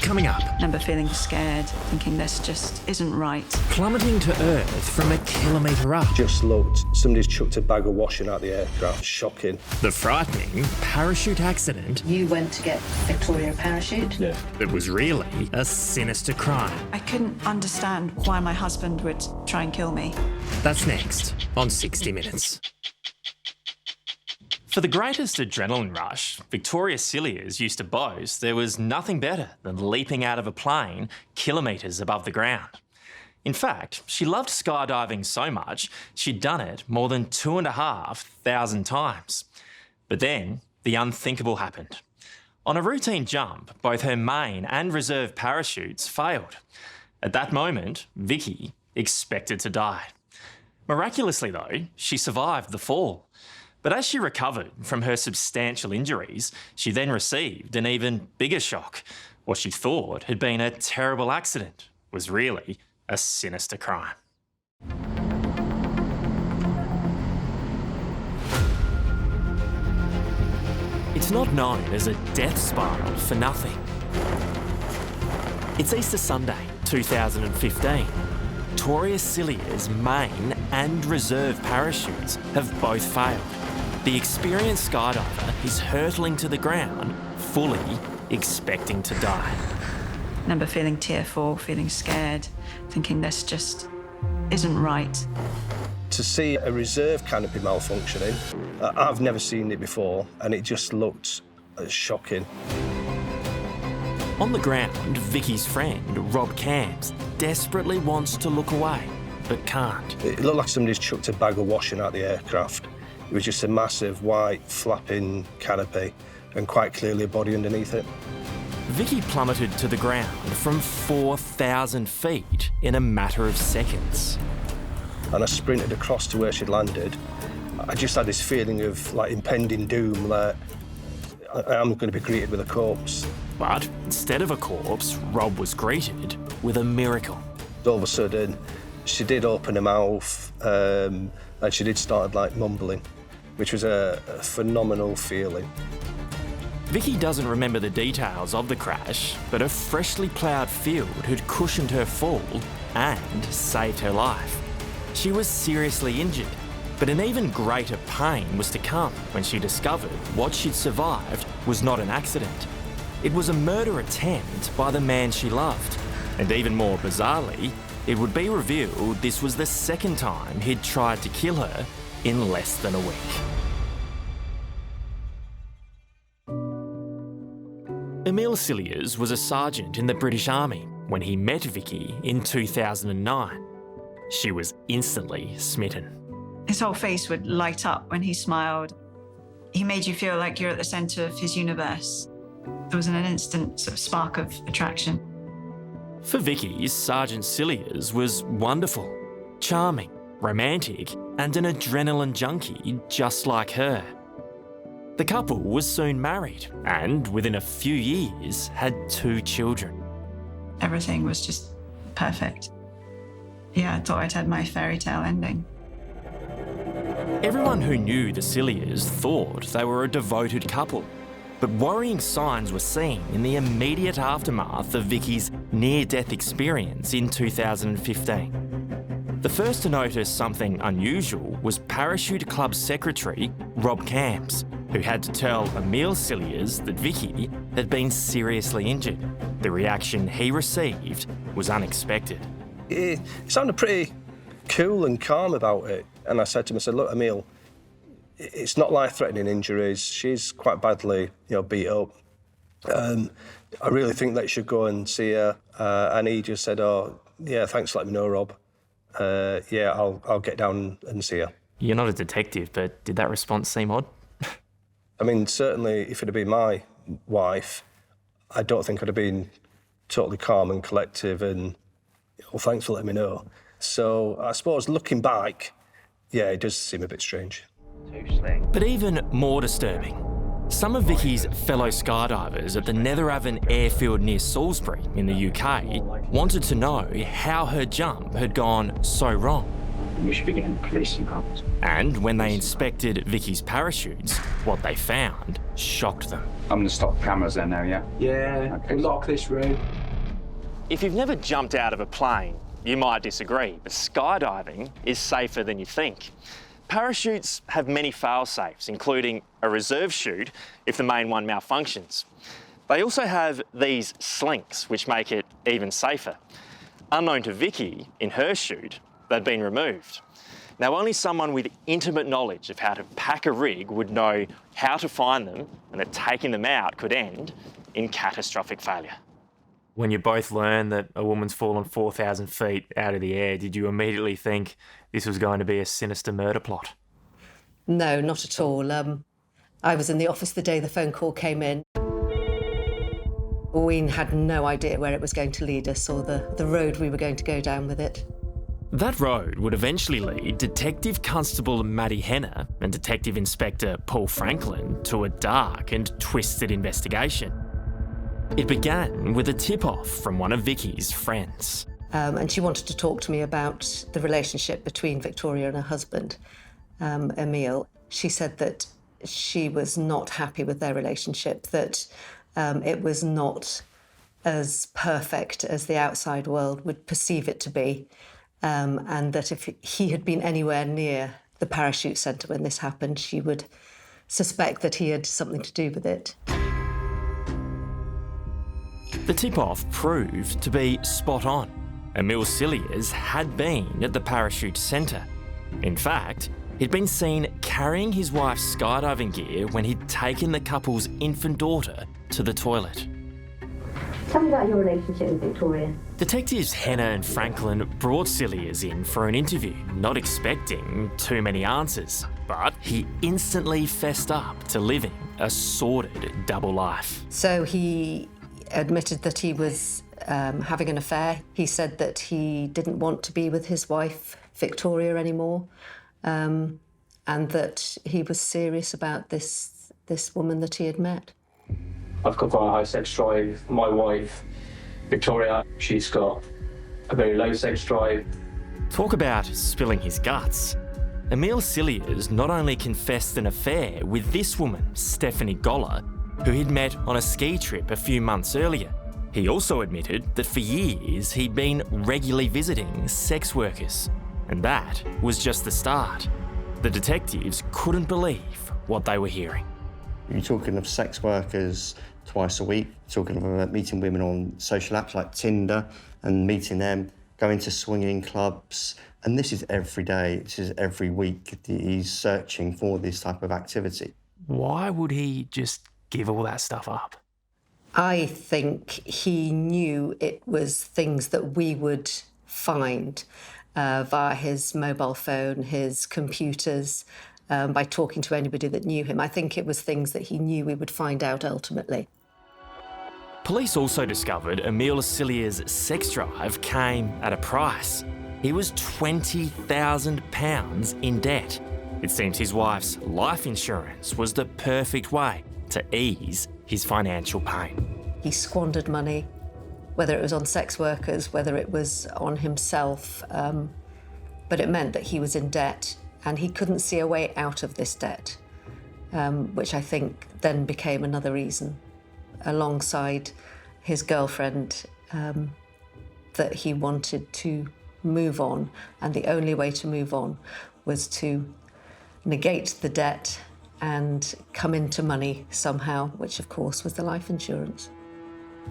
Coming up. I remember feeling scared, thinking this just isn't right. Plummeting to Earth from a kilometre up. Just looked, somebody's chucked a bag of washing out the aircraft. Shocking. The frightening parachute accident. You went to get Victoria a parachute? Yeah. That was really a sinister crime. I couldn't understand why my husband would try and kill me. That's next on 60 Minutes. For the greatest adrenaline rush, Victoria Cilliers used to boast there was nothing better than leaping out of a plane kilometres above the ground. In fact, she loved skydiving so much, she'd done it more than 2,500 times. But then, the unthinkable happened. On a routine jump, both her main and reserve parachutes failed. At that moment, Vicky expected to die. Miraculously though, she survived the fall. But as she recovered from her substantial injuries, she then received an even bigger shock. What she thought had been a terrible accident was really a sinister crime. It's not known as a death spiral for nothing. It's Easter Sunday, 2015. Victoria Cilliers' main and reserve parachutes have both failed. The experienced skydiver is hurtling to the ground, fully expecting to die. I remember feeling tearful, feeling scared, thinking this just isn't right. To see a reserve canopy malfunctioning, I've never seen it before, and it just looked shocking. On the ground, Vicky's friend, Rob Camps, desperately wants to look away, but can't. It looked like somebody's chucked a bag of washing out the aircraft. It was just a massive white flapping canopy and quite clearly a body underneath it. Vicky plummeted to the ground from 4,000 feet in a matter of seconds. And I sprinted across to where she'd landed. I just had this feeling of like impending doom, like I'm going to be greeted with a corpse. But instead of a corpse, Rob was greeted with a miracle. All of a sudden, she did open her mouth and she did start like mumbling, which was a phenomenal feeling. Vicky doesn't remember the details of the crash, but a freshly ploughed field had cushioned her fall and saved her life. She was seriously injured, but an even greater pain was to come when she discovered what she'd survived was not an accident. It was a murder attempt by the man she loved. And even more bizarrely, it would be revealed this was the second time he'd tried to kill her in less than a week. Emil Cilliers was a sergeant in the British Army when he met Vicky in 2009. She was instantly smitten. His whole face would light up when he smiled. He made you feel like you're at the centre of his universe. There was an instant sort of spark of attraction. For Vicky, Sergeant Cilliers was wonderful, charming, romantic, and an adrenaline junkie just like her. The couple was soon married and, within a few years, had 2 children. Everything was just perfect. Yeah, I thought I'd had my fairy tale ending. Everyone who knew the Cilliers thought they were a devoted couple, but worrying signs were seen in the immediate aftermath of Vicky's near-death experience in 2015. The first to notice something unusual was Parachute Club secretary Rob Camps, who had to tell Emil Cilliers that Vicky had been seriously injured. The reaction he received was unexpected. He sounded pretty cool and calm about it. And I said to him, I said, look, Emil, it's not life-threatening injuries. She's quite badly, beat up. I really think that you should go and see her. And he just said, oh, yeah, thanks for letting me know, Rob. Yeah, I'll get down and see her. You're not a detective, but did that response seem odd? I mean, certainly if it had been my wife, I don't think I'd have been totally calm and collective and, well, thanks for letting me know. So I suppose looking back, yeah, it does seem a bit strange. But even more disturbing, some of Vicky's fellow skydivers at the Netheravon airfield near Salisbury in the UK wanted to know how her jump had gone so wrong. We should begin policing problems. And when they inspected Vicky's parachutes, what they found shocked them. I'm going to stop cameras there now, yeah? Yeah, Okay. lock this room. If you've never jumped out of a plane, you might disagree, but skydiving is safer than you think. Parachutes have many fail-safes, including a reserve chute if the main one malfunctions. They also have these slinks, which make it even safer. Unknown to Vicky, in her chute, they'd been removed. Now, only someone with intimate knowledge of how to pack a rig would know how to find them and that taking them out could end in catastrophic failure. When you both learned that a woman's fallen 4,000 feet out of the air, did you immediately think this was going to be a sinister murder plot? No, not at all. I was in the office the day the phone call came in. We had no idea where it was going to lead us or the road we were going to go down with it. That road would eventually lead Detective Constable Maddie Henner and Detective Inspector Paul Franklin to a dark and twisted investigation. It began with a tip-off from one of Vicky's friends. And she wanted to talk to me about the relationship between Victoria and her husband, Emil. She said that she was not happy with their relationship, that it was not as perfect as the outside world would perceive it to be, and that if he had been anywhere near the parachute centre when this happened, she would suspect that he had something to do with it. The tip-off proved to be spot on. Emil Cilliers had been at the parachute centre. In fact, he'd been seen carrying his wife's skydiving gear when he'd taken the couple's infant daughter to the toilet. Tell me about your relationship with Victoria. Detectives Henner and Franklin brought Cilliers in for an interview, not expecting too many answers, but he instantly fessed up to living a sordid double life. So he admitted that he was having an affair. He said that he didn't want to be with his wife, Victoria, anymore, and that he was serious about this woman that he had met. I've got quite a high sex drive. My wife, Victoria, she's got a very low sex drive. Talk about spilling his guts. Emil Cilliers not only confessed an affair with this woman, Stephanie Goller, who he'd met on a ski trip a few months earlier. He also admitted that for years he'd been regularly visiting sex workers. And that was just the start. The detectives couldn't believe what they were hearing. You're talking of sex workers twice a week, you're talking of meeting women on social apps like Tinder and meeting them, going to swinging clubs. And this is every day, this is every week that he's searching for this type of activity. Why would he just give all that stuff up? I think he knew it was things that we would find via his mobile phone, his computers, by talking to anybody that knew him. I think it was things that he knew we would find out ultimately. Police also discovered Emil Cilliers' sex drive came at a price. He was £20,000 in debt. It seems his wife's life insurance was the perfect way to ease his financial pain. He squandered money, whether it was on sex workers, whether it was on himself, but it meant that he was in debt and he couldn't see a way out of this debt, which I think then became another reason, alongside his girlfriend, that he wanted to move on, and the only way to move on was to negate the debt and come into money somehow, which of course was the life insurance.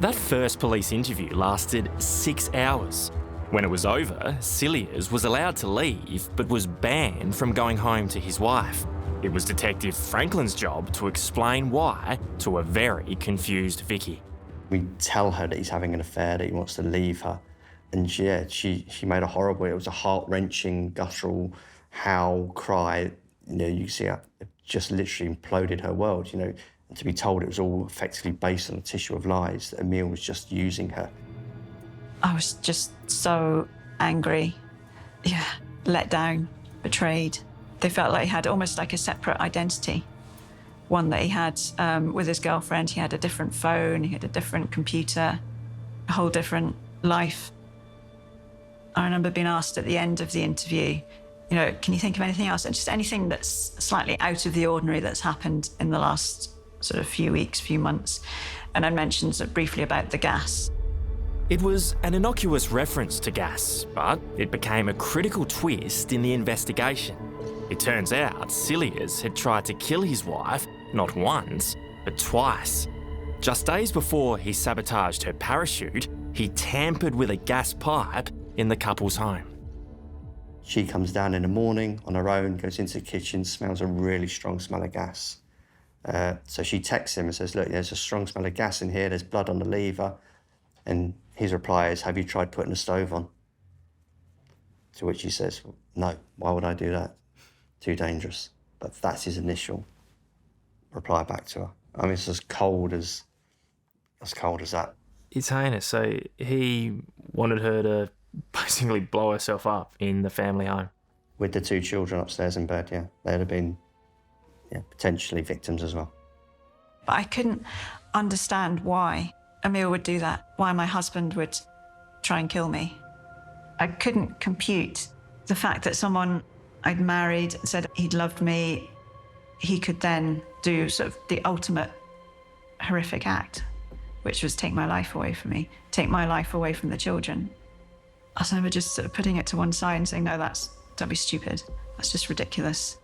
That first police interview lasted 6 hours. When it was over, Cilliers was allowed to leave, but was banned from going home to his wife. It was Detective Franklin's job to explain why to a very confused Vicky. We tell her that he's having an affair, that he wants to leave her. And yeah, she made a horrible, it was a heart-wrenching, guttural howl, cry. You know, you see it just literally imploded her world, you know. And to be told it was all effectively based on a tissue of lies, that Emil was just using her. I was just so angry. Yeah, let down, betrayed. They felt like he had almost like a separate identity. One that he had with his girlfriend. He had a different phone, he had a different computer, a whole different life. I remember being asked at the end of the interview, you know, can you think of anything else? And just anything that's slightly out of the ordinary that's happened in the last sort of few weeks, few months. And I mentioned sort of briefly about the gas. It was an innocuous reference to gas, but it became a critical twist in the investigation. It turns out Cilliers had tried to kill his wife not once, but twice. Just days before he sabotaged her parachute, he tampered with a gas pipe in the couple's home. She comes down in the morning on her own, goes into the kitchen, smells a really strong smell of gas. So she texts him and says, look, there's a strong smell of gas in here, there's blood on the lever. And his reply is, have you tried putting a stove on? To which he says, no, why would I do that? Too dangerous. But that's his initial reply back to her. I mean, it's as cold as that. It's heinous. So he wanted her to basically blow herself up in the family home. With the 2 children upstairs in bed, yeah. They'd have been potentially victims as well. But I couldn't understand why Emil would do that, why my husband would try and kill me. I couldn't compute the fact that someone I'd married said he'd loved me, he could then do sort of the ultimate horrific act, which was take my life away from me, take my life away from the children. I was never just sort of putting it to one side and saying, no, don't be stupid. That's just ridiculous.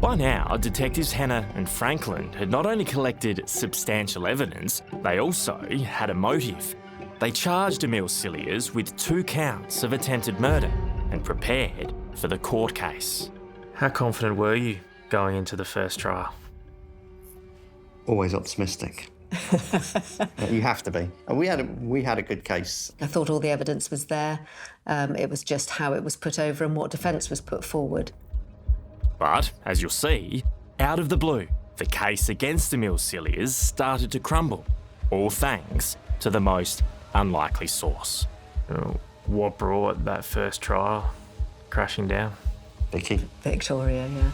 By now, detectives Hannah and Franklin had not only collected substantial evidence, they also had a motive. They charged Emil Cilliers with 2 counts of attempted murder and prepared for the court case. How confident were you going into the first trial? Always optimistic. You have to be. And we had a good case. I thought all the evidence was there. It was just how it was put over and what defence was put forward. But, as you'll see, out of the blue, the case against Emil Cilliers started to crumble, all thanks to the most unlikely source. What brought that first trial crashing down? Vicky. Victoria, yeah.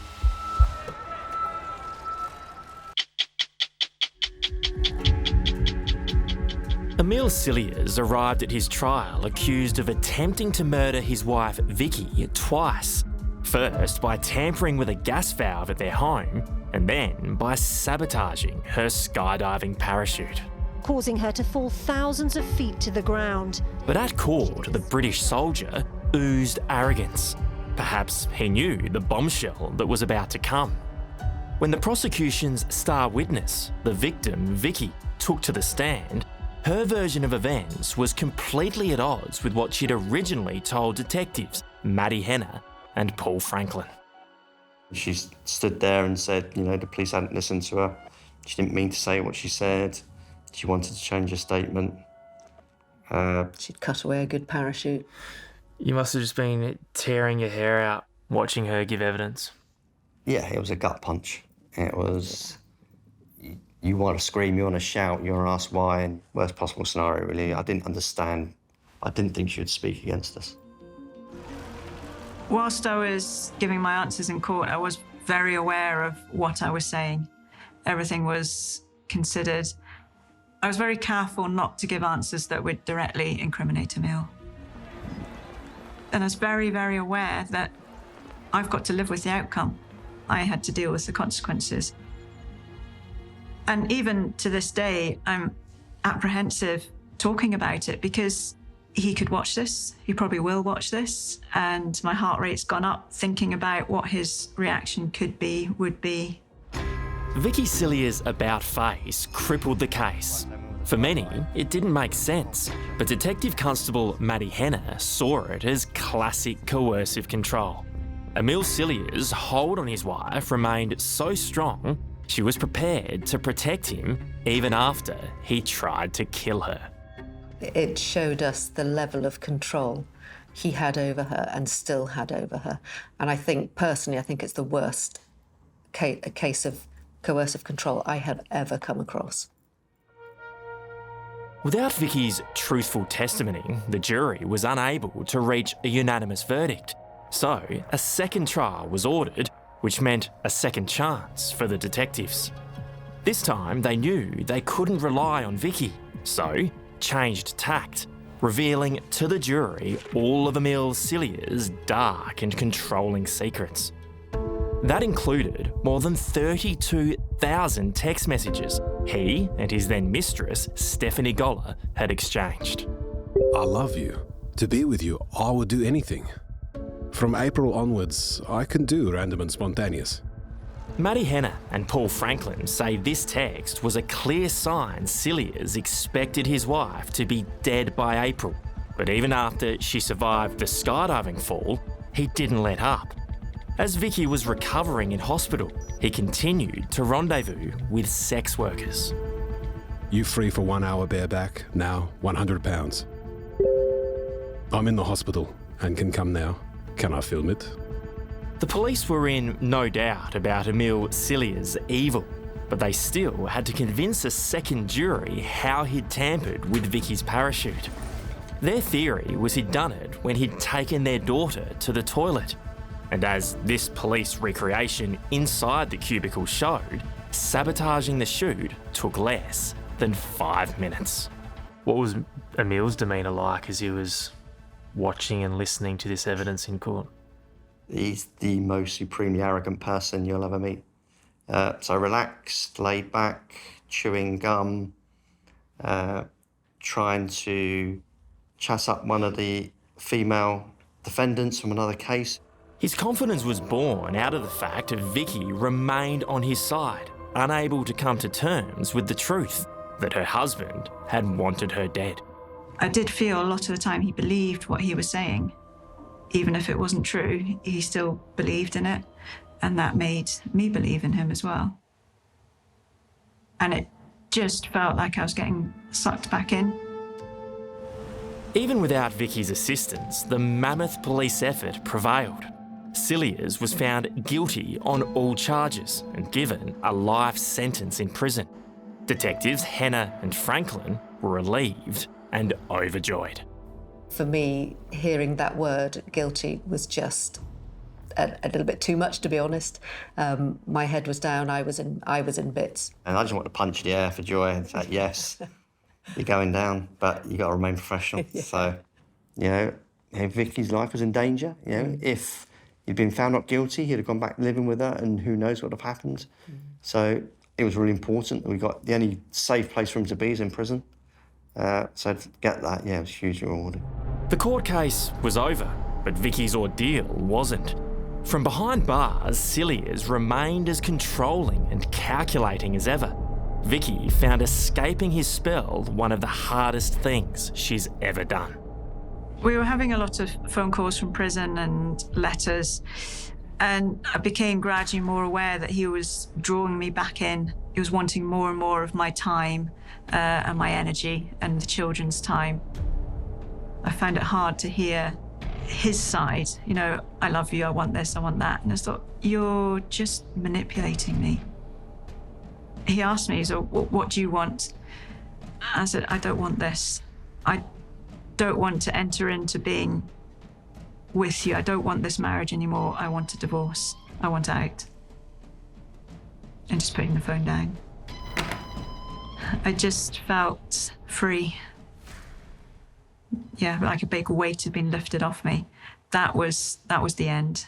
Emil Cilliers arrived at his trial accused of attempting to murder his wife Vicky twice. First by tampering with a gas valve at their home, and then by sabotaging her skydiving parachute. Causing her to fall thousands of feet to the ground. But at court, the British soldier oozed arrogance. Perhaps he knew the bombshell that was about to come. When the prosecution's star witness, the victim Vicky, took to the stand, her version of events was completely at odds with what she'd originally told detectives Maddie Henner and Paul Franklin. She stood there and said, the police hadn't listened to her. She didn't mean to say what she said. She wanted to change her statement. She'd cut away a good parachute. You must have just been tearing your hair out watching her give evidence. Yeah, it was a gut punch. It was, you want to scream, you want to shout, you want to ask why, and worst possible scenario, really. I didn't understand. I didn't think she would speak against us. Whilst I was giving my answers in court, I was very aware of what I was saying. Everything was considered. I was very careful not to give answers that would directly incriminate Emil. And I was very, very aware that I've got to live with the outcome. I had to deal with the consequences. And even to this day, I'm apprehensive talking about it because he could watch this, he probably will watch this, and my heart rate's gone up thinking about what his reaction would be. Vicky Cilliers' about-face crippled the case. For many, it didn't make sense, but Detective Constable Maddie Henner saw it as classic coercive control. Emil Cilliers' hold on his wife remained so strong, she was prepared to protect him even after he tried to kill her. It showed us the level of control he had over her and still had over her. And I think, personally, it's the worst case of coercive control I had ever come across. Without Vicky's truthful testimony, the jury was unable to reach a unanimous verdict. So, a second trial was ordered, which meant a second chance for the detectives. This time, they knew they couldn't rely on Vicky, so changed tact, revealing to the jury all of Emil Cilliers' dark and controlling secrets. That included more than 32,000 text messages he and his then mistress, Stephanie Goller, had exchanged. I love you. To be with you, I would do anything. From April onwards, I can do random and spontaneous. Maddie Henner and Paul Franklin say this text was a clear sign Cilliers expected his wife to be dead by April. But even after she survived the skydiving fall, he didn't let up. As Vicky was recovering in hospital, he continued to rendezvous with sex workers. You free for 1 hour bareback, now 100 pounds. I'm in the hospital and can come now. Can I film it? The police were in no doubt about Emil Cilliers' evil, but they still had to convince a second jury how he'd tampered with Vicky's parachute. Their theory was he'd done it when he'd taken their daughter to the toilet. And as this police recreation inside the cubicle showed, sabotaging the chute took less than 5 minutes. What was Emil's demeanour like as he was watching and listening to this evidence in court? He's the most supremely arrogant person you'll ever meet. So relaxed, laid back, chewing gum, trying to chat up one of the female defendants from another case. His confidence was born out of the fact that Vicky remained on his side, unable to come to terms with the truth that her husband had wanted her dead. I did feel a lot of the time he believed what he was saying. Even if it wasn't true, he still believed in it, and that made me believe in him as well. And it just felt like I was getting sucked back in. Even without Vicky's assistance, the mammoth police effort prevailed. Cilliers was found guilty on all charges and given a life sentence in prison. Detectives Henner and Franklin were relieved and overjoyed. For me, hearing that word, guilty, was just a little bit too much, to be honest. My head was down, I was in bits. And I just want to punch the air for joy and say, yes, you're going down, but you got to remain professional. Yeah. So, Vicky's life was in danger. If he'd been found not guilty, he'd have gone back living with her, and who knows what would have happened. So it was really important that we got the only safe place for him to be is in prison. So to get that, it was hugely rewarding. The court case was over, but Vicky's ordeal wasn't. From behind bars, Cilliers remained as controlling and calculating as ever. Vicky found escaping his spell one of the hardest things she's ever done. We were having a lot of phone calls from prison and letters, and I became gradually more aware that he was drawing me back in. He was wanting more and more of my time and my energy and the children's time. I found it hard to hear his side. I love you, I want this, I want that. And I thought, you're just manipulating me. He asked me, so what do you want? I said, I don't want this. I don't want to enter into being with you. I don't want this marriage anymore. I want a divorce. I want out. And just putting the phone down. I just felt free. Yeah, like a big weight had been lifted off me. That was the end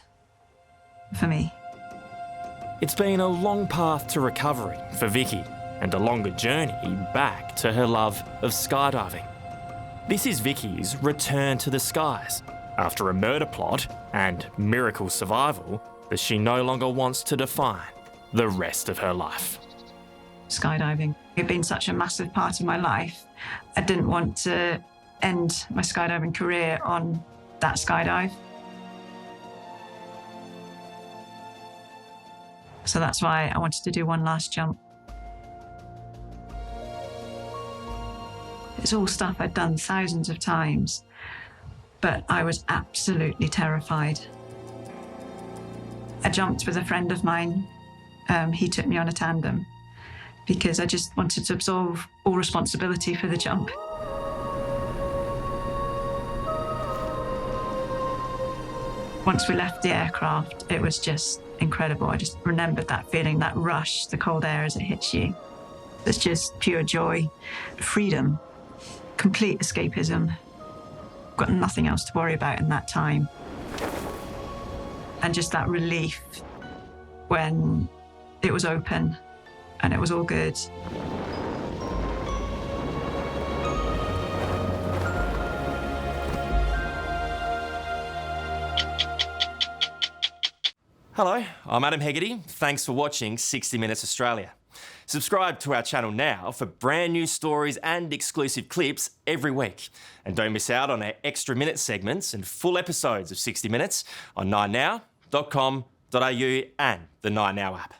for me. It's been a long path to recovery for Vicky and a longer journey back to her love of skydiving. This is Vicky's return to the skies after a murder plot and miracle survival that she no longer wants to define the rest of her life. Skydiving had been such a massive part of my life. I didn't want to end my skydiving career on that skydive. So that's why I wanted to do one last jump. It's all stuff I'd done thousands of times, but I was absolutely terrified. I jumped with a friend of mine. He took me on a tandem because I just wanted to absorb all responsibility for the jump. Once we left the aircraft, it was just incredible. I just remembered that feeling, that rush, the cold air as it hits you. It's just pure joy, freedom, complete escapism. Got nothing else to worry about in that time. And just that relief when it was open and it was all good. Hello, I'm Adam Hegarty. Thanks for watching 60 Minutes Australia. Subscribe to our channel now for brand new stories and exclusive clips every week. And don't miss out on our extra minute segments and full episodes of 60 Minutes on 9now.com.au and the 9Now app.